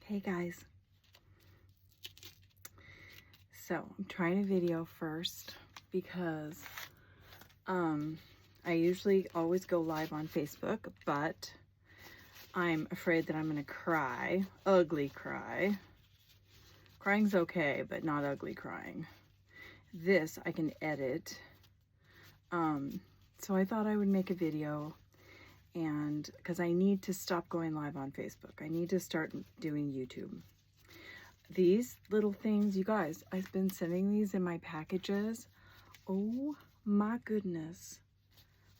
Hey guys. So I'm trying a video first because I usually always go live on Facebook, but I'm afraid that I'm gonna cry, ugly cry. Crying's okay, but not ugly crying. This I can edit. So I thought I would make a video, and because I need to stop going live on Facebook. I need to start doing YouTube. These little things, you guys, I've been sending these in my packages. Oh my goodness.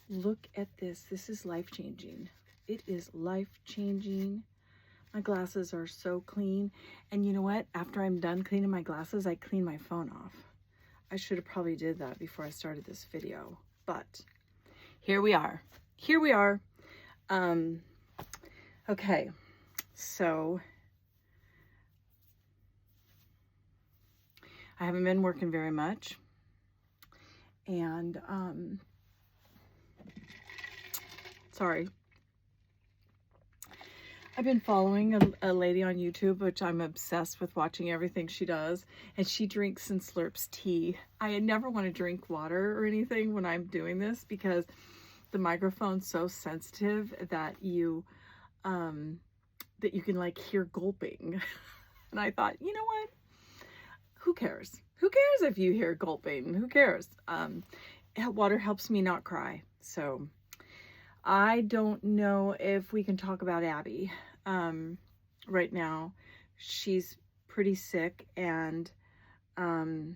Look at this. This is life-changing. It is life-changing. My glasses are so clean. And you know what? After I'm done cleaning my glasses, I clean my phone off. I should have probably did that before I started this video. But here we are. Here we are. Okay. So I haven't been working very much, and sorry. I've been following a lady on YouTube, which I'm obsessed with watching everything she does, and she drinks and slurps tea. I never want to drink water or anything when I'm doing this because the microphone's so sensitive that you can like hear gulping. And I thought, you know what? Who cares? Who cares if you hear gulping? Who cares? Water helps me not cry. So I don't know if we can talk about Abby. Right now, she's pretty sick, and we're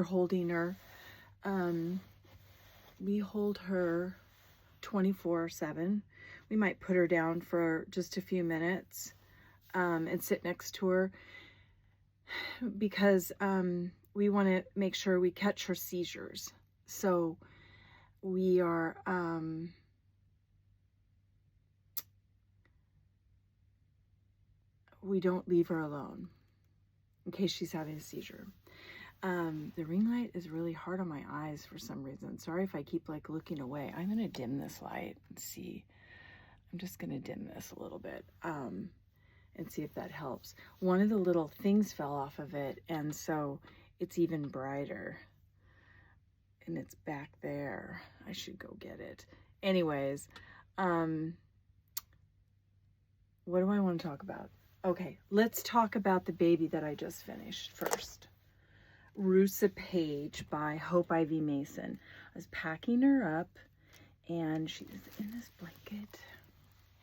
holding her. We hold her 24/7. We might put her down for just a few minutes and sit next to her, because we want to make sure we catch her seizures. So we are we don't leave her alone in case she's having a seizure. The ring light is really hard on my eyes for some reason. Sorry if I keep like looking away. I'm gonna dim this light and see. I'm just gonna dim this a little bit and see if that helps. One of the little things fell off of it, and so it's even brighter. And it's back there. I should go get it. Anyways, what do I want to talk about? Okay, let's talk about the baby that I just finished first. Rusa Page by Hope Ivy Mason. I was packing her up, and she's in this blanket.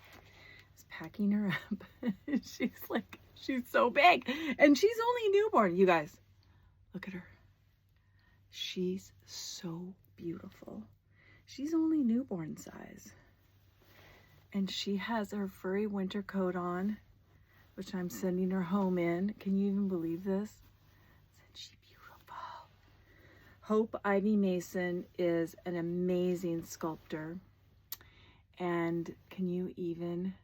I was packing her up. She's so big, and she's only newborn. You guys, look at her. She's so beautiful. She's only newborn size. And she has her furry winter coat on, which I'm sending her home in. Can you even believe this? Isn't she beautiful? Hope Ivy Mason is an amazing sculptor. And can you even...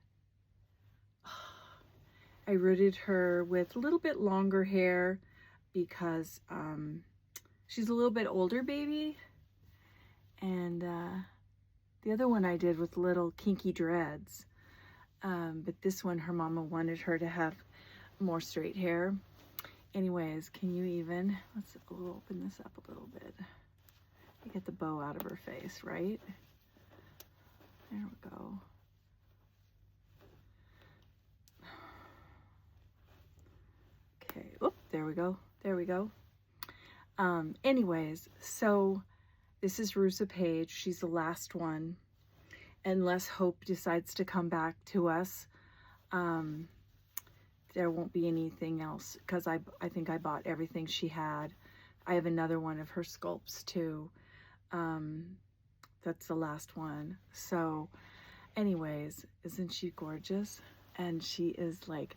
I rooted her with a little bit longer hair because she's a little bit older baby. And the other one I did with little kinky dreads. But this one, her mama wanted her to have more straight hair. Anyways, can you even, let's open this up a little bit. You get the bow out of her face, right? There we go. Okay, oh, there we go. There we go. Anyways, so this is Rusa Page. She's the last one. Unless Hope decides to come back to us, there won't be anything else, because I think I bought everything she had. I have another one of her sculpts too. That's the last one. So anyways, isn't she gorgeous? And she is like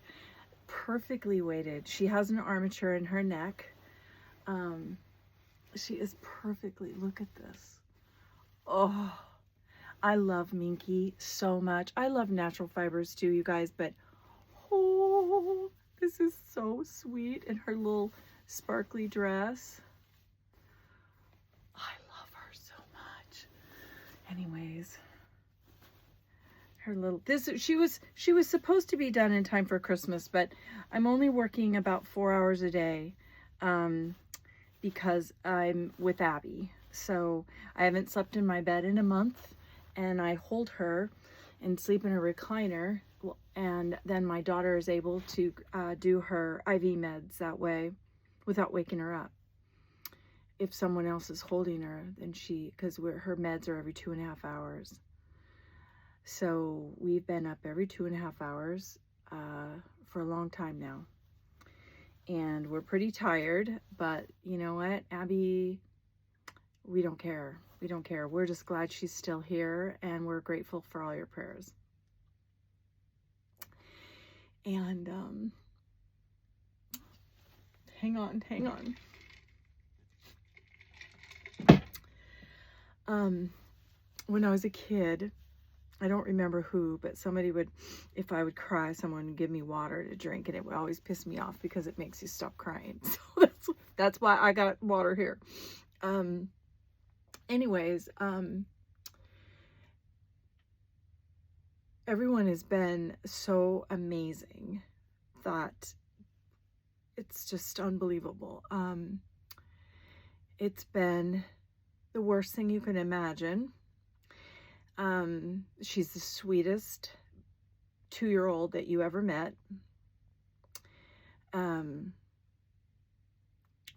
perfectly weighted. She has an armature in her neck. She is perfectly, look at this. Oh, I love Minky so much. I love natural fibers too, you guys, but oh, this is so sweet. And her little sparkly dress. I love her so much. Anyways, her little, she was supposed to be done in time for Christmas, but I'm only working about 4 hours a day because I'm with Abby. So I haven't slept in my bed in a month, and I hold her and sleep in a recliner, and then my daughter is able to do her IV meds that way without waking her up. If someone else is holding her, then because her meds are every 2.5 hours. So we've been up every 2.5 hours for a long time now. And we're pretty tired, but you know what, Abby, we don't care. We don't care. We're just glad she's still here, and we're grateful for all your prayers. And hang on. When I was a kid, I don't remember who, but somebody would, if I would cry, someone would give me water to drink, and it would always piss me off because it makes you stop crying. So that's why I got water here. Anyways, everyone has been so amazing that it's just unbelievable. It's been the worst thing you can imagine. She's the sweetest 2-year-old that you ever met.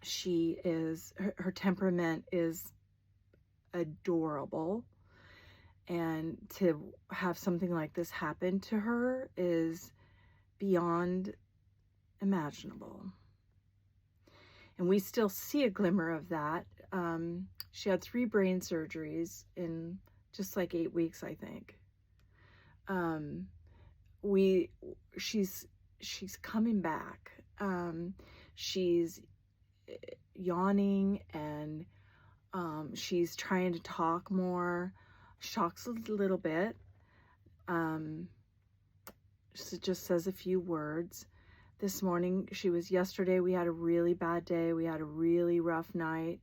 She is, her temperament is adorable, and to have something like this happen to her is beyond imaginable. And we still see a glimmer of that. She had 3 brain surgeries in just like 8 weeks, I think. She's coming back. She's yawning, and she's trying to talk more. She talks a little bit. She just says a few words. This morning, yesterday we had a really bad day. We had a really rough night.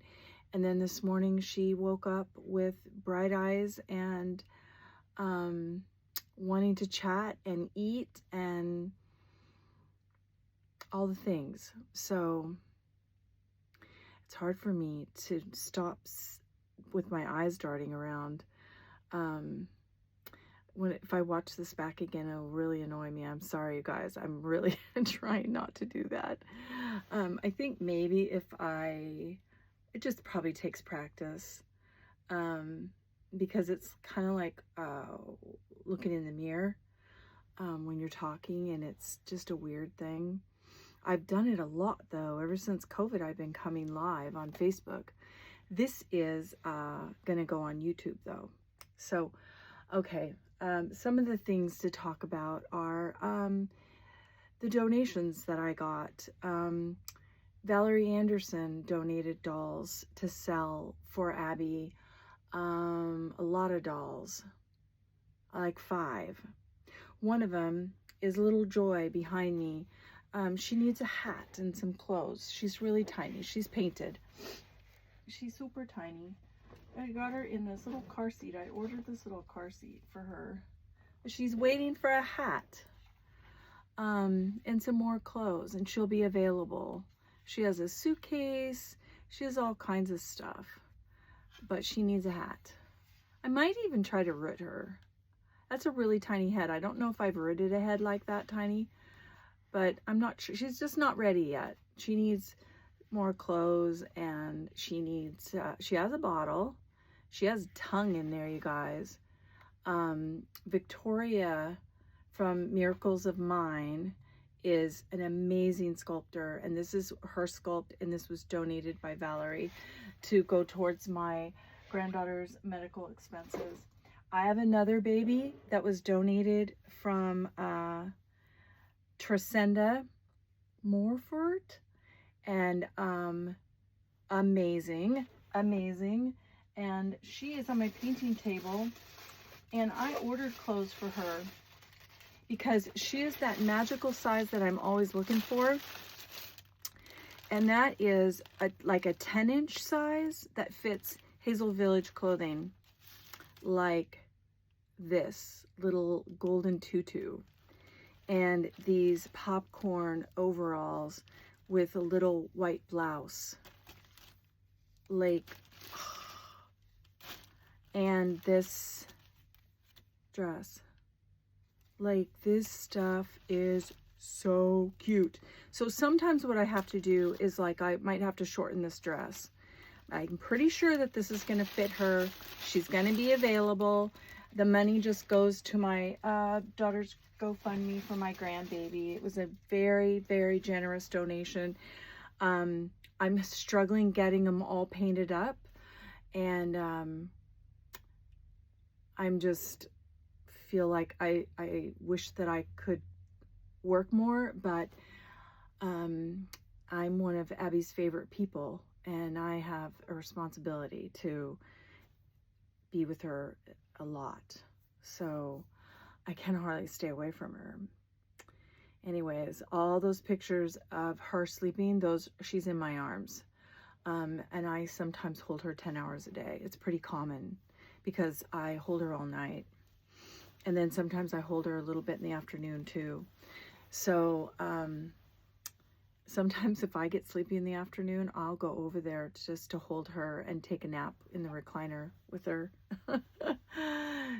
And then this morning she woke up with bright eyes and wanting to chat and eat and all the things. So it's hard for me to stop with my eyes darting around. If I watch this back again, it'll really annoy me. I'm sorry, you guys. I'm really trying not to do that. I think maybe it just probably takes practice, because it's kind of like looking in the mirror when you're talking, and it's just a weird thing. I've done it a lot, though. Ever since COVID, I've been coming live on Facebook. This is going to go on YouTube, though. So, okay, some of the things to talk about are the donations that I got. Valerie Anderson donated dolls to sell for Abby. A lot of dolls, like 5. One of them is Little Joy behind me. She needs a hat and some clothes. She's really tiny. She's painted. She's super tiny. I got her in this little car seat. I ordered this little car seat for her. She's waiting for a hat and some more clothes, and she'll be available. She has a suitcase. She has all kinds of stuff, but she needs a hat. I might even try to root her. That's a really tiny head. I don't know if I've rooted a head like that tiny, but I'm not sure. She's just not ready yet. She needs more clothes, and she needs, she has a bottle. She has tongue in there, you guys. Victoria from Miracles of Mine is an amazing sculptor, and this is her sculpt, and this was donated by Valerie to go towards my granddaughter's medical expenses. I have another baby that was donated from Tresenda Morfort, and amazing, and she is on my painting table, and I ordered clothes for her because she is that magical size that I'm always looking for, and that is like a 10-inch size that fits Hazel Village clothing like this little golden tutu and these popcorn overalls with a little white blouse. Like, and this dress. Like, this stuff is so cute. So sometimes what I have to do is, like, I might have to shorten this dress. I'm pretty sure that this is going to fit her. She's going to be available. The money just goes to my daughter's GoFundMe for my grandbaby. It was a very, very generous donation. I'm struggling getting them all painted up, and I'm just feel like I wish that I could work more, but I'm one of Abby's favorite people, and I have a responsibility to be with her a lot, so I can hardly stay away from her. Anyways, all those pictures of her sleeping, she's in my arms, and I sometimes hold her 10 hours a day. It's pretty common because I hold her all night, and then sometimes I hold her a little bit in the afternoon too. So sometimes if I get sleepy in the afternoon, I'll go over there just to hold her and take a nap in the recliner with her.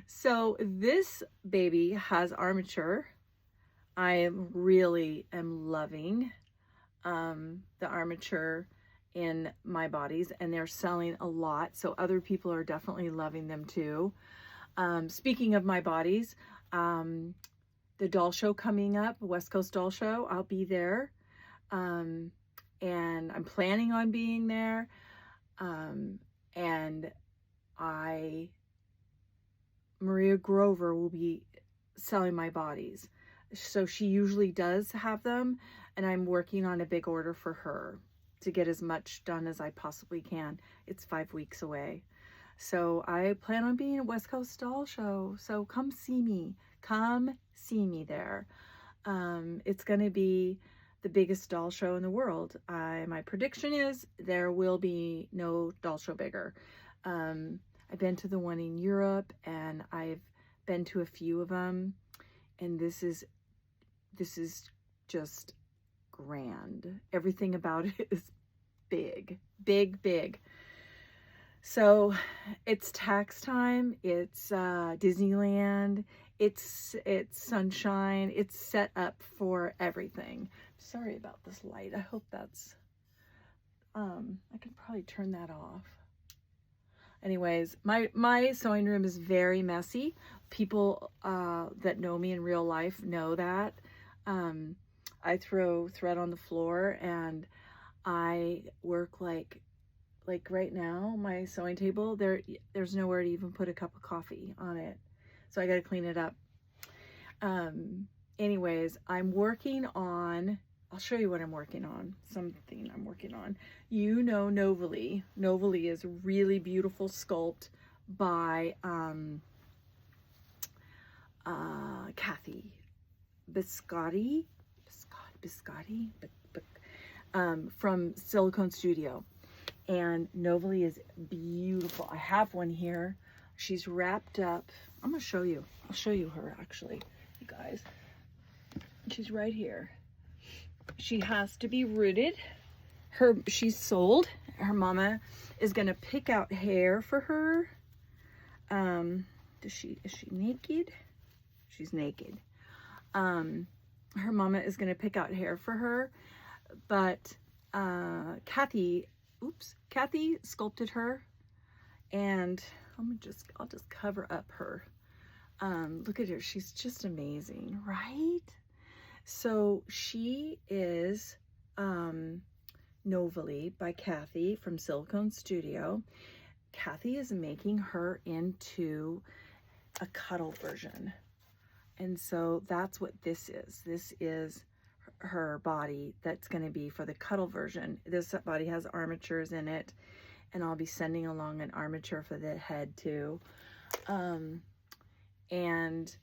So this baby has armature. I really am loving the armature in my bodies, and they're selling a lot, so other people are definitely loving them too. Speaking of my bodies, the doll show coming up, West Coast Doll Show, I'll be there, and I'm planning on being there, and Maria Grover will be selling my bodies. So she usually does have them, and I'm working on a big order for her to get as much done as I possibly can. It's 5 weeks away. So I plan on being at West Coast Doll Show. So come see me. Come see me there. It's going to be the biggest doll show in the world. My prediction is there will be no doll show bigger. I've been to the one in Europe, and I've been to a few of them, and this is just grand. Everything about it is big, big, big. So it's tax time. It's Disneyland. It's sunshine. It's set up for everything. Sorry about this light. I hope that's I can probably turn that off. Anyways, my sewing room is very messy. People that know me in real life know that. I throw thread on the floor, and I work like right now, my sewing table, there's nowhere to even put a cup of coffee on it. So I got to clean it up. Anyways, I'm working on, I'll show you what I'm working on. Something I'm working on. You know Novely. Novely is a really beautiful sculpt by Kathy Biscotti from Silicone Studio. And Novely is beautiful. I have one here. She's wrapped up. I'm gonna show you. I'll show you her actually, you guys. She's right here. She has to be rooted. She's sold. Her mama is gonna pick out hair for her. Is she naked? She's naked. Her mama is gonna pick out hair for her, but Kathy sculpted her, and I'll just cover up her. Look at her. She's just amazing, right? So she is Novely by Kathy from Silicone Studio. Kathy is making her into a cuddle version. And so that's what this is. This is her body that's going to be for the cuddle version. This body has armatures in it, and I'll be sending along an armature for the head too. And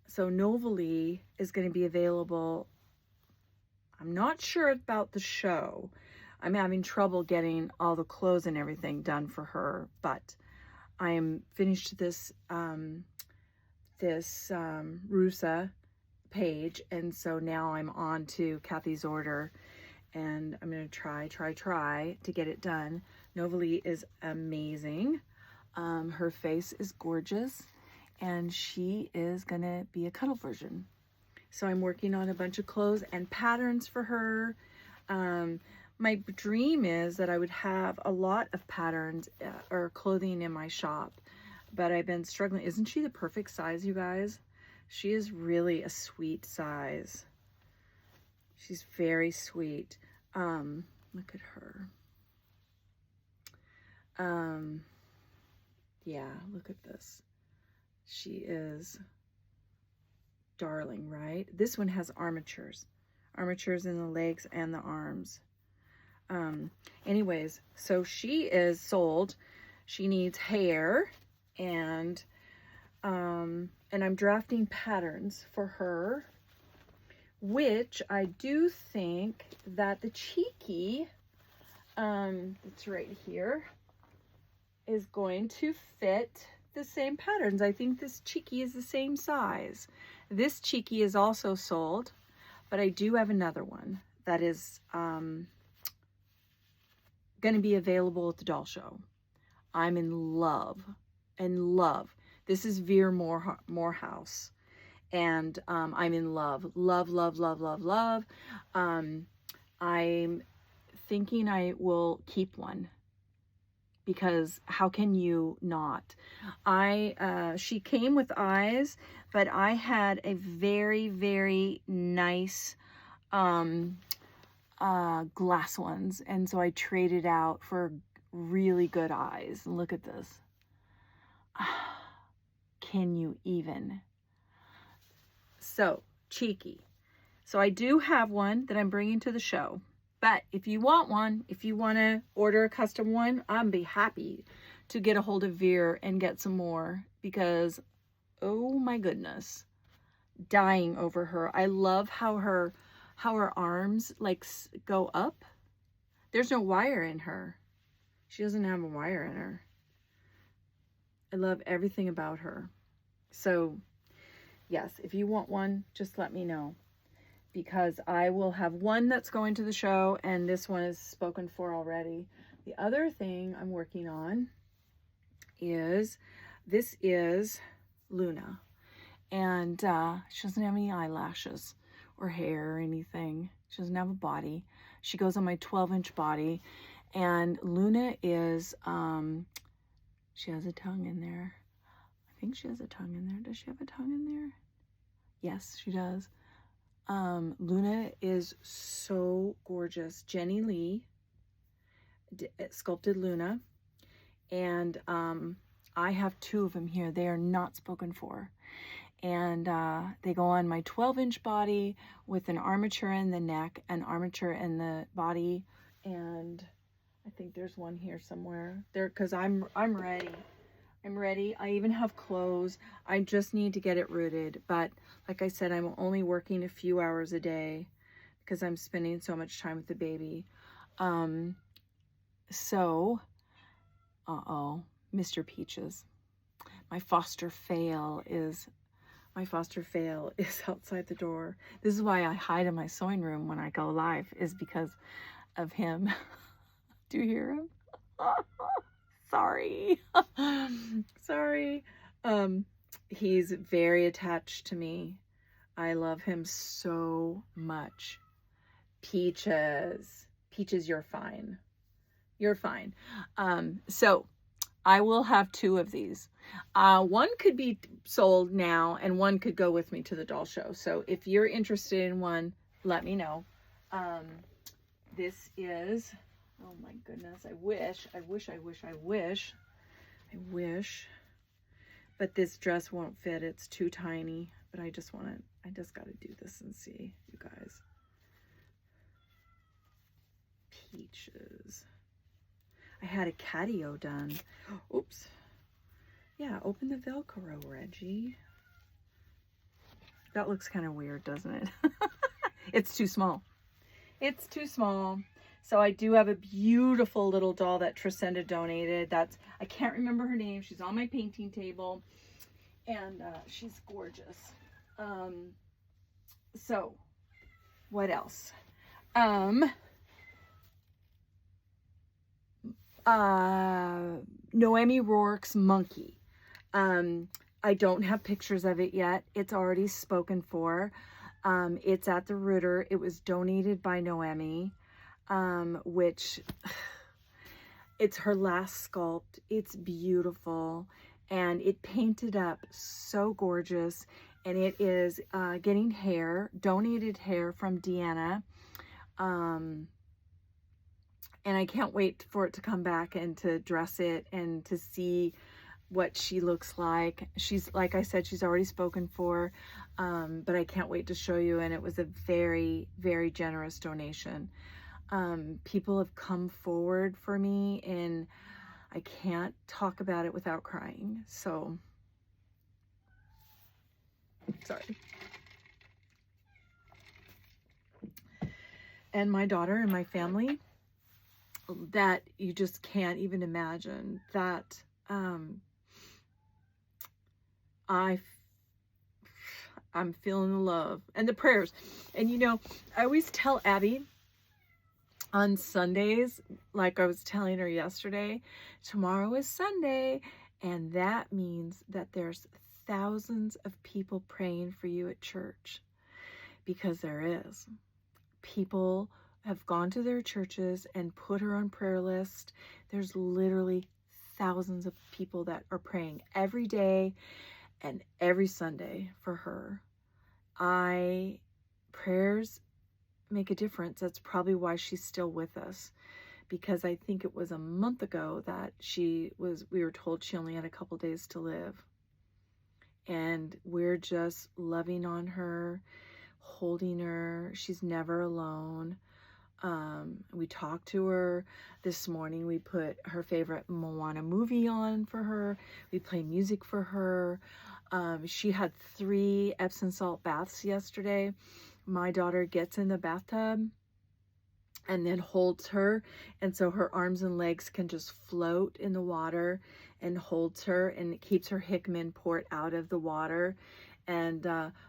so Novely is going to be available. I'm not sure about the show. I'm having trouble getting all the clothes and everything done for her, but I am finished this this Rusa page, and so now I'm on to Kathy's order, and I'm going to try to get it done. Novalie is amazing. Her face is gorgeous, and she is going to be a cuddle version. So I'm working on a bunch of clothes and patterns for her. My dream is that I would have a lot of patterns or clothing in my shop, but I've been struggling. Isn't she the perfect size, you guys? She is really a sweet size. She's very sweet. Look at her. Yeah, look at this. She is darling, right? This one has armatures in the legs and the arms. Anyways, so she is sold. She needs hair, and I'm drafting patterns for her, which I do think that the Cheeky, it's right here, is going to fit the same patterns. I think this Cheeky is the same size. This Cheeky is also sold, but I do have another one that is going to be available at the doll show. I'm in love. This is Veer Morehouse, and I'm in love. Love. I'm thinking I will keep one, because how can you not? She came with eyes, but I had a very, very nice glass ones, and so I traded out for really good eyes. Look at this. Can you even? So Cheeky. So I do have one that I'm bringing to the show, but if you want one, if you want to order a custom one, I'd be happy to get a hold of Veer and get some more, because oh my goodness, dying over her. I love how her arms like go up. There's no wire in her. She doesn't have a wire in her. I love everything about her. So yes, if you want one, just let me know, because I will have one that's going to the show, and this one is spoken for already. The other thing I'm working on is, this is Luna, and she doesn't have any eyelashes or hair or anything. She doesn't have a body. She goes on my 12-inch body, and Luna is, she has a tongue in there. I think she has a tongue in there. Does she have a tongue in there? Yes, she does. Luna is so gorgeous. Jenny Lee sculpted Luna, and I have two of them here. They are not spoken for, and they go on my 12-inch body with an armature in the neck, an armature in the body, and I think there's one here somewhere there, because I'm ready. I'm ready. I even have clothes. I just need to get it rooted. But like I said, I'm only working a few hours a day because I'm spending so much time with the baby. So, Mr. Peaches. My foster fail is outside the door. This is why I hide in my sewing room when I go live, is because of him. Do you hear him? Sorry. Sorry. He's very attached to me. I love him so much. Peaches, you're fine. You're fine. So I will have two of these. One could be sold now, and one could go with me to the doll show. So if you're interested in one, let me know. This is, oh my goodness, I wish, but this dress won't fit. It's too tiny, but I just got to do this and see, you guys. Peaches. I had a catio done. Oops. Yeah, open the Velcro, Reggie. That looks kind of weird, doesn't it? It's too small. It's too small. So I do have a beautiful little doll that Trisenda donated. I can't remember her name. She's on my painting table. and she's gorgeous. So what else? Noemi Rourke's monkey. I don't have pictures of it yet. It's already spoken for. It's at the Ritter. It was donated by Noemi, which it's her last sculpt. It's beautiful, and it painted up so gorgeous. And it is getting hair, donated hair from Deanna. And I can't wait for it to come back and to dress it and to see what she looks like. She's, like I said, she's already spoken for, but I can't wait to show you. And it was a very, very generous donation. People have come forward for me, and I can't talk about it without crying. So, sorry. And my daughter and my family, that you just can't even imagine, that I'm feeling the love and the prayers. And you know, I always tell Abby on Sundays, like I was telling her yesterday, tomorrow is Sunday, and that means that there's thousands of people praying for you at church, because there is. People have gone to their churches and put her on prayer list. There's literally thousands of people that are praying every day and every Sunday for her. Prayers make a difference. That's probably why she's still with us, because I think it was a month ago that we were told she only had a couple days to live. And we're just loving on her, holding her. She's never alone. We talked to her this morning. We put her favorite Moana movie on for her. We play music for her. She had 3 Epsom salt baths yesterday. My daughter gets in the bathtub and then holds her, and so her arms and legs can just float in the water, and holds her, and it keeps her Hickman port out of the water. And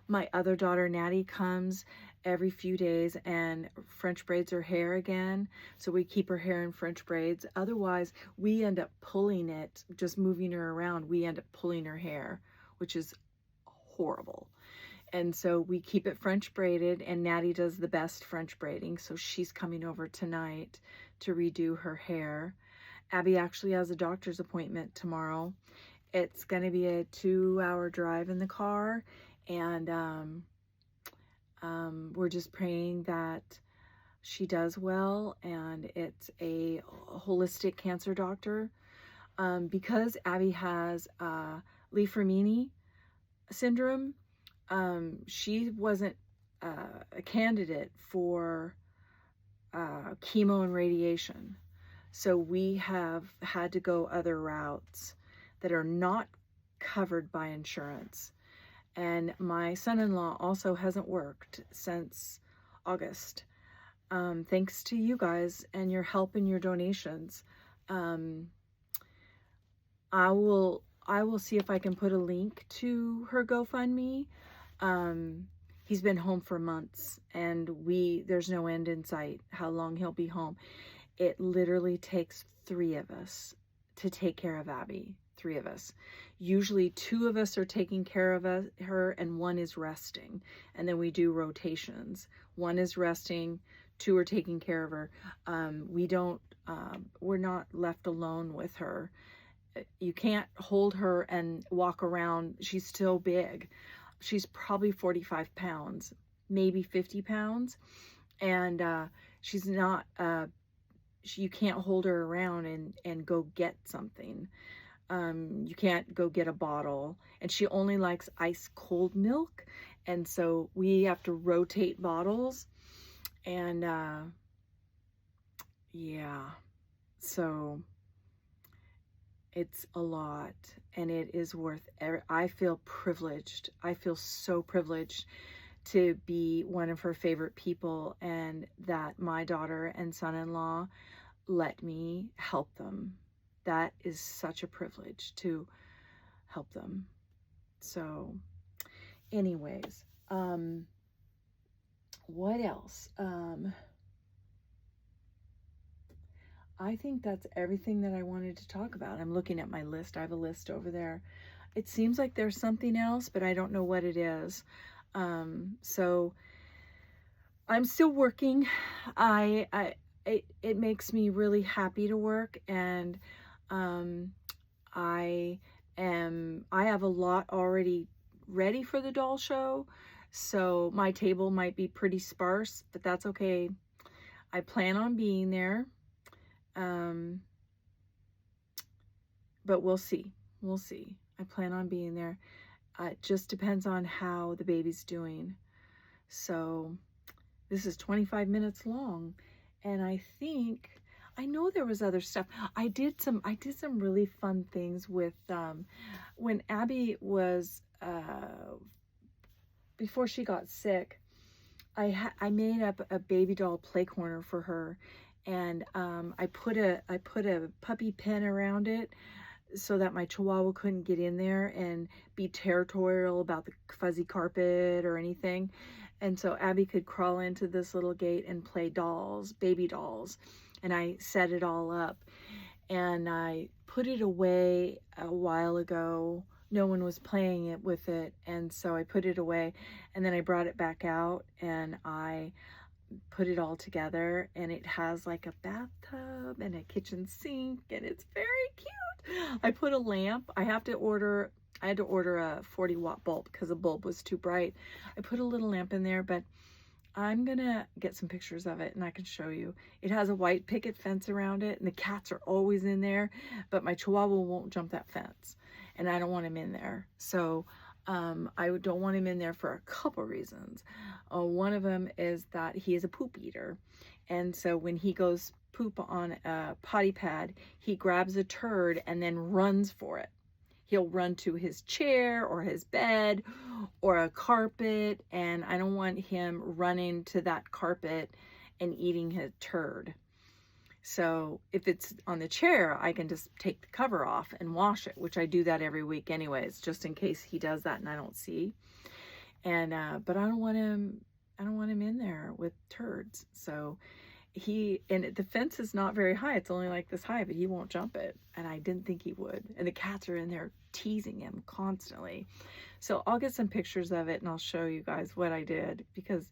my other daughter, Natty, comes every few days and French braids her hair again. So we keep her hair in French braids. Otherwise, we end up pulling it, just moving her around. We end up pulling her hair, which is horrible. And so we keep it French braided, and Natty does the best French braiding. So she's coming over tonight to redo her hair. Abby actually has a doctor's appointment tomorrow. It's going to be a 2-hour drive in the car, and we're just praying that she does well. And it's a holistic cancer doctor, because Abby has Lee-Fermini syndrome. She wasn't a candidate for chemo and radiation, so we have had to go other routes that are not covered by insurance. And my son-in-law also hasn't worked since August. Thanks to you guys and your help and your donations. I will see if I can put a link to her GoFundMe. He's been home for months, and there's no end in sight how long he'll be home. It literally takes 3 of us to take care of Abby. 3 of us. Usually 2 of us are taking care of her, and 1 is resting. And then we do rotations. 1 is resting, 2 are taking care of her. We're not left alone with her. You can't hold her and walk around. She's still big. She's probably 45 pounds, maybe 50 pounds. And she's not, you can't hold her around and go get something. You can't go get a bottle, and she only likes ice cold milk, and so we have to rotate bottles. And yeah, so it's a lot, and it is worth I feel privileged. I feel so privileged to be one of her favorite people, and that my daughter and son-in-law let me help them. That is such a privilege to help them. So anyways, what else? I think that's everything that I wanted to talk about. I'm looking at my list. I have a list over there. It seems like there's something else, but I don't know what it is. So I'm still working. It makes me really happy to work, and I have a lot already ready for the doll show. So my table might be pretty sparse, but that's okay. I plan on being there. But we'll see. We'll see. I plan on being there. It just depends on how the baby's doing. So this is 25 minutes long, and I know there was other stuff. I did some really fun things with when Abby was before she got sick. I made up a baby doll play corner for her, and I put a puppy pen around it so that my Chihuahua couldn't get in there and be territorial about the fuzzy carpet or anything. And so Abby could crawl into this little gate and play dolls, baby dolls. And I set it all up. And I put it away a while ago. No one was playing it with it. And so I put it away. And then I brought it back out and I put it all together. And it has like a bathtub and a kitchen sink. And it's very cute. I put a lamp. I had to order a 40-watt bulb because the bulb was too bright. I put a little lamp in there, but I'm gonna get some pictures of it and I can show you. It has a white picket fence around it, and the cats are always in there, but my Chihuahua won't jump that fence, and I don't want him in there. So I don't want him in there for a couple reasons. One of them is that he is a poop eater, and so when he goes poop on a potty pad, he grabs a turd and then runs for it. He'll run to his chair or his bed or a carpet, and I don't want him running to that carpet and eating his turd. So if it's on the chair, I can just take the cover off and wash it, which I do that every week anyways, just in case he does that and I don't see. And but I don't want him in there with turds. So the fence is not very high. It's only like this high, but he won't jump it. And I didn't think he would. And the cats are in there teasing him constantly. So I'll get some pictures of it and I'll show you guys what I did, because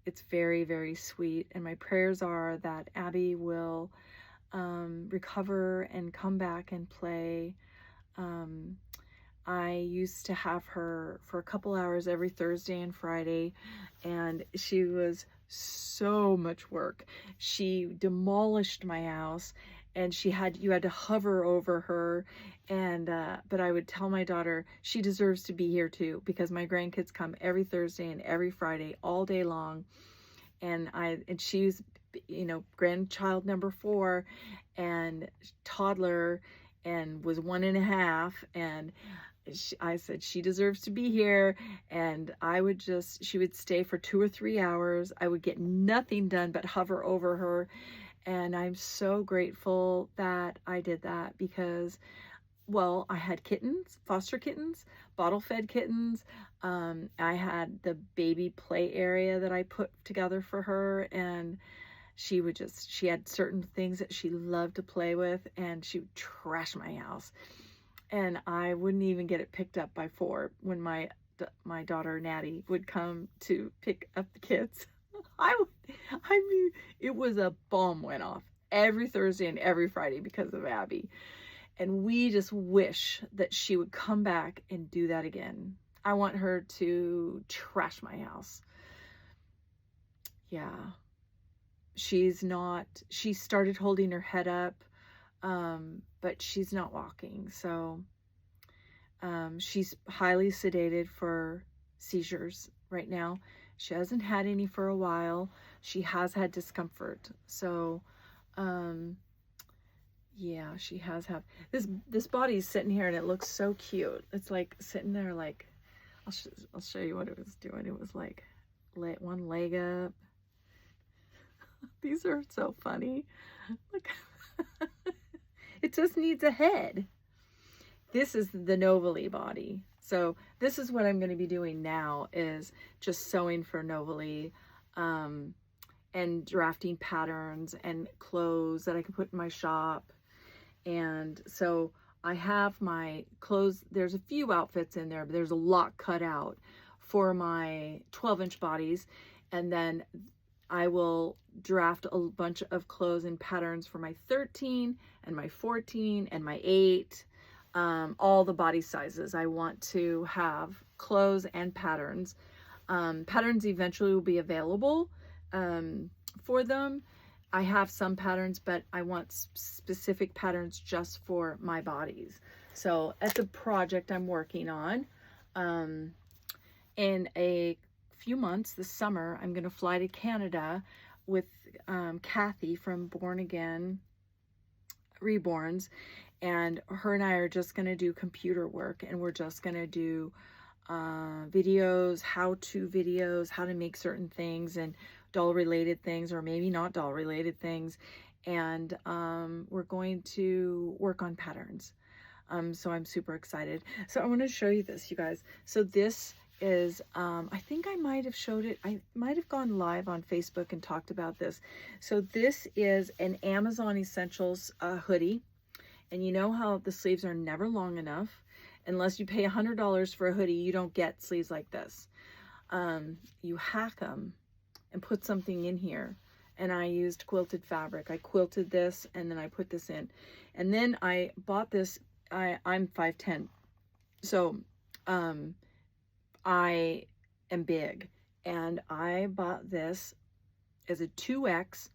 it's very, very sweet. And my prayers are that Abby will recover and come back and play. I used to have her for a couple hours every Thursday and Friday, and she was so much work. She demolished my house, and you had to hover over her. And but I would tell my daughter she deserves to be here too, because my grandkids come every Thursday and every Friday all day long, and she's grandchild number 4 and toddler, and was 1.5, and I said she deserves to be here. And she would stay for 2 or 3 hours. I would get nothing done but hover over her. And I'm so grateful that I did that, because, well, I had kittens, foster kittens, bottle fed kittens. I had the baby play area that I put together for her, and she had certain things that she loved to play with, and she would trash my house. And I wouldn't even get it picked up by 4 when my daughter Natty would come to pick up the kids. It was a bomb went off every Thursday and every Friday because of Abby. And we just wish that she would come back and do that again. I want her to trash my house. Yeah. She started holding her head up. But she's not walking. So she's highly sedated for seizures right now. She hasn't had any for a while. She has had discomfort. So yeah, she has had this body's sitting here, and it looks so cute. It's like sitting there, like I'll show you what it was doing. It was like one leg up. These are so funny. Look. It just needs a head. This is the Novali body. So this is what I'm going to be doing now, is just sewing for Novely, and drafting patterns and clothes that I can put in my shop. And so I have my clothes. There's a few outfits in there, but there's a lot cut out for my 12-inch bodies. And then I will draft a bunch of clothes and patterns for my 13 and my 14 and my 8, all the body sizes. I want to have clothes and patterns. Patterns eventually will be available for them. I have some patterns, but I want specific patterns just for my bodies. So it's a project I'm working on. In a few months this summer, I'm going to fly to Canada with Kathy from Born Again Reborns, and her and I are just going to do computer work, and we're just going to do videos, how-to videos, how to make certain things, and doll related things, or maybe not doll related things. And we're going to work on patterns. So I'm super excited. So I want to show you this, you guys. So this is, I think I might have showed it. I might have gone live on Facebook and talked about this. So this is an Amazon Essentials hoodie. And you know how the sleeves are never long enough. Unless you pay $100 for a hoodie, you don't get sleeves like this. You hack them and put something in here. And I used quilted fabric. I quilted this and then I put this in. And then I bought this. I'm 5'10". So I am big. And I bought this as a 2X.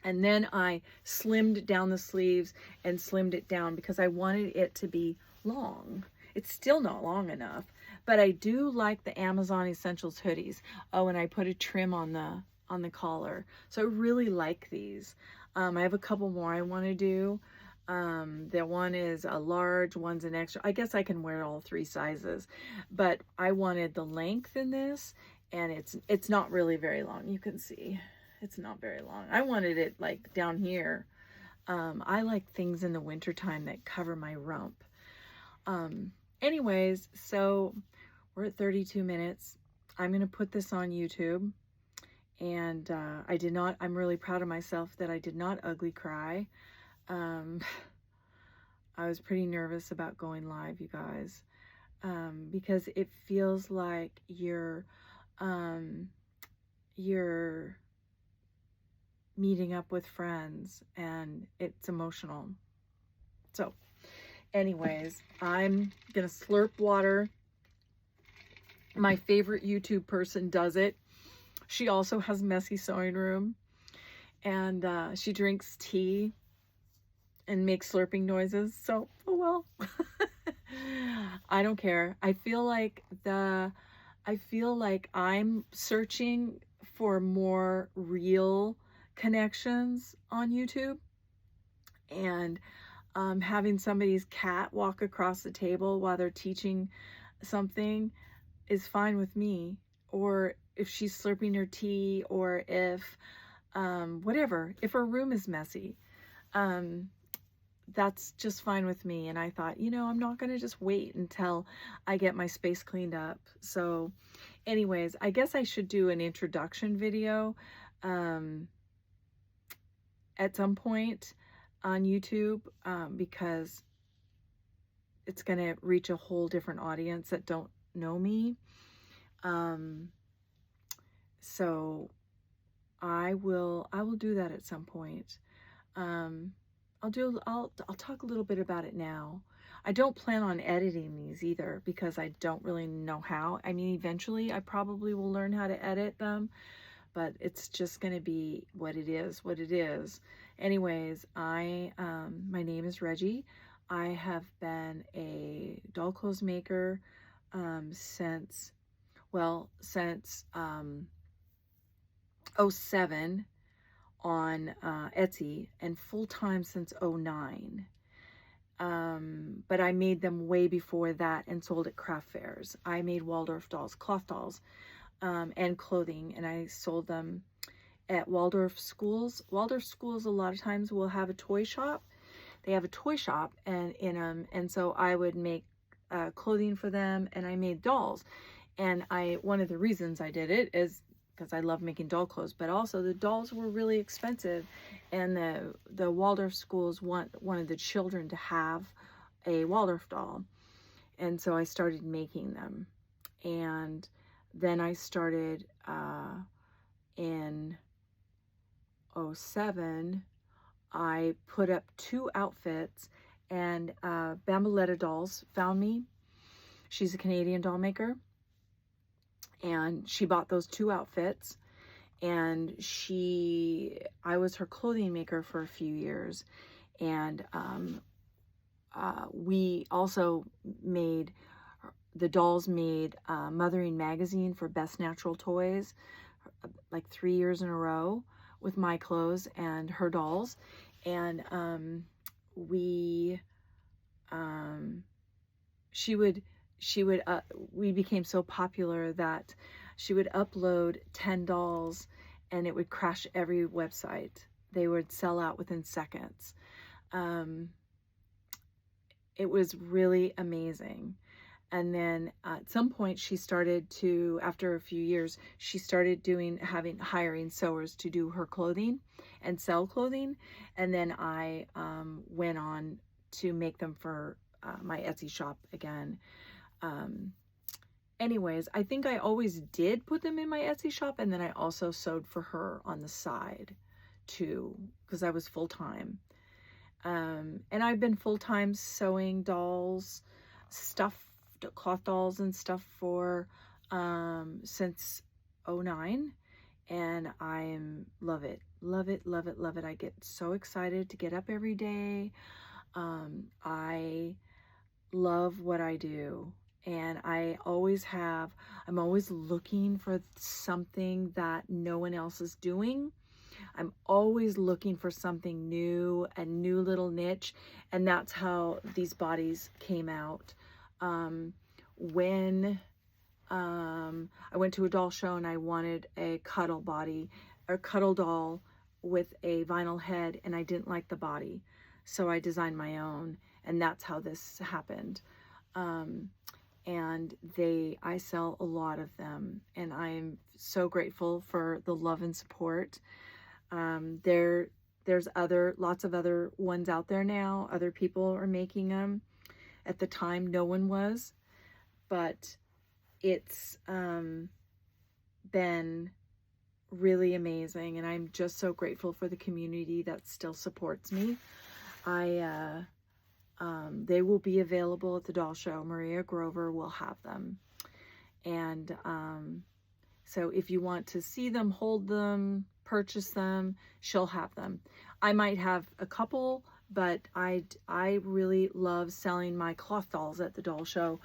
And then I slimmed down the sleeves and slimmed it down because I wanted it to be long. It's still not long enough, but I do like the Amazon Essentials hoodies. Oh, and I put a trim on the collar. So I really like these. I have a couple more I want to do. The one is a large, one's an extra. I guess I can wear all 3 sizes, but I wanted the length in this, and it's not really very long. You can see it's not very long. I wanted it like down here. I like things in the wintertime that cover my rump. Anyways, so we're at 32 minutes. I'm going to put this on YouTube. And I'm really proud of myself that I did not ugly cry. I was pretty nervous about going live, you guys, because it feels like you're meeting up with friends, and it's emotional. So anyways, I'm gonna slurp water. My favorite YouTube person does it. She also has Messy Sewing Room, and she drinks tea and makes slurping noises. So, oh well. I don't care. I feel like I'm searching for more real connections on YouTube, and having somebody's cat walk across the table while they're teaching something is fine with me. Or if she's slurping her tea, or if whatever, if her room is messy, that's just fine with me. And I thought, I'm not going to just wait until I get my space cleaned up. So anyways, I guess I should do an introduction video at some point on YouTube, because it's going to reach a whole different audience that don't know me. So I will do that at some point. I'll talk a little bit about it now. I don't plan on editing these either, because I don't really know how. I mean, eventually I probably will learn how to edit them, but it's just going to be what it is. Anyways, my name is Reggie. I have been a doll clothes maker since 07 on Etsy, and full-time since 09. But I made them way before that and sold at craft fairs. I made Waldorf dolls, cloth dolls, and clothing, and I sold them at Waldorf schools. Waldorf schools a lot of times will have a toy shop. They have a toy shop and so I would make clothing for them, and I made dolls. And one of the reasons I did it is because I love making doll clothes, but also the dolls were really expensive, and the Waldorf schools wanted the children to have a Waldorf doll, and so I started making them. And then I started in '07. I put up 2 outfits, and Bamboletta Dolls found me. She's a Canadian doll maker, and she bought those 2 outfits, and I was her clothing maker for a few years. And we also made, the dolls made Mothering Magazine for Best Natural Toys like 3 years in a row with my clothes and her dolls. And we became so popular that she would upload 10 dolls and it would crash every website. They would sell out within seconds. It was really amazing. And then at some point she started to, after a few years, she started hiring sewers to do her clothing and sell clothing. And then I went on to make them for my Etsy shop again. Anyways, I think I always did put them in my Etsy shop, and then I also sewed for her on the side too, because I was full-time. And I've been full-time sewing dolls, cloth dolls and stuff for since '09, and I love it. I get so excited to get up every day. I love what I do, and I'm always looking for something that no one else is doing. I'm always looking for something new, a new little niche, and that's how these bodies came out. When I went to a doll show and I wanted a cuddle doll with a vinyl head, and I didn't like the body, so I designed my own, and that's how this happened. And I sell a lot of them, and I'm so grateful for the love and support. There's lots of other ones out there now. Other people are making them. At the time, no one was, but it's been really amazing, and I'm just so grateful for the community that still supports me. They will be available at the doll show. Maria Grover will have them, and so if you want to see them, hold them, purchase them, she'll have them. I might have a couple, but I really love selling my cloth dolls at the doll show,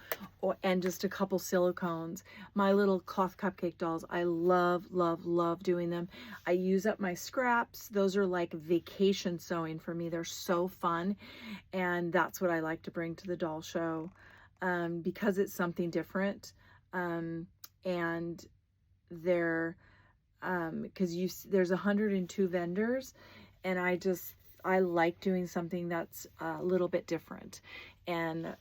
and just a couple silicones. My little cloth cupcake dolls, I love doing them. I use up my scraps. Those are like vacation sewing for me. They're so fun, and that's what I like to bring to the doll show, because it's something different. And there's 102 vendors, and I like doing something that's a little bit different. And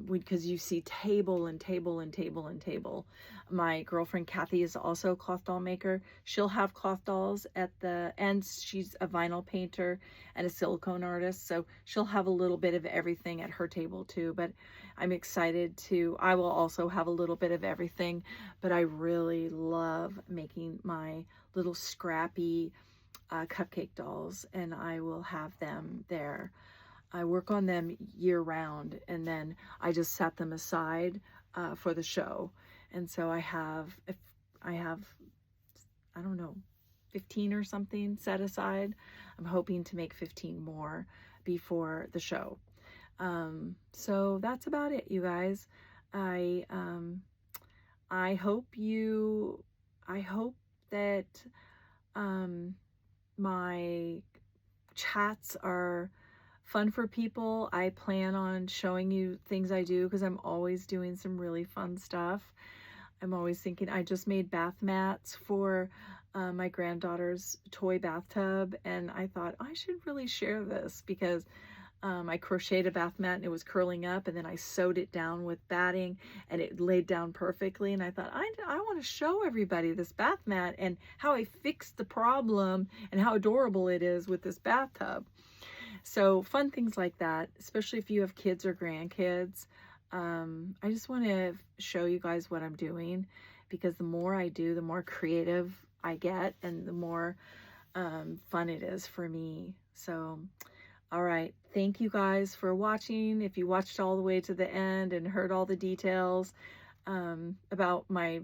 because you see table and table and table and table. My girlfriend Kathy is also a cloth doll maker. She'll have cloth dolls at the end. She's a vinyl painter and a silicone artist, so she'll have a little bit of everything at her table too. But I'm excited I will also have a little bit of everything, but I really love making my little scrappy cupcake dolls, and I will have them there. I work on them year round, and then I just set them aside for the show. And so I have, I don't know, 15 or something set aside. I'm hoping to make 15 more before the show. So that's about it, you guys. I hope that my chats are fun for people. I plan on showing you things I do, because I'm always doing some really fun stuff. I'm always thinking. I just made bath mats for my granddaughter's toy bathtub, and I thought I should really share this, because I crocheted a bath mat and it was curling up, and then I sewed it down with batting and it laid down perfectly. And I thought, I want to show everybody this bath mat and how I fixed the problem and how adorable it is with this bathtub. So fun things like that, especially if you have kids or grandkids. I just want to show you guys what I'm doing, because the more I do, the more creative I get and the more fun it is for me. So, all right. Thank you guys for watching. If you watched all the way to the end and heard all the details about my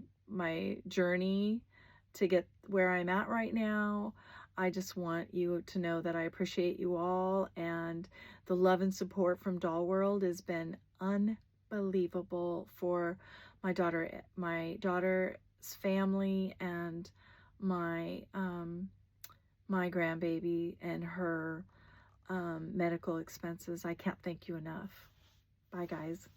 journey to get where I'm at right now, I just want you to know that I appreciate you all, and the love and support from Doll World has been unbelievable for my daughter's family, and my my grandbaby and her medical expenses. I can't thank you enough. Bye, guys.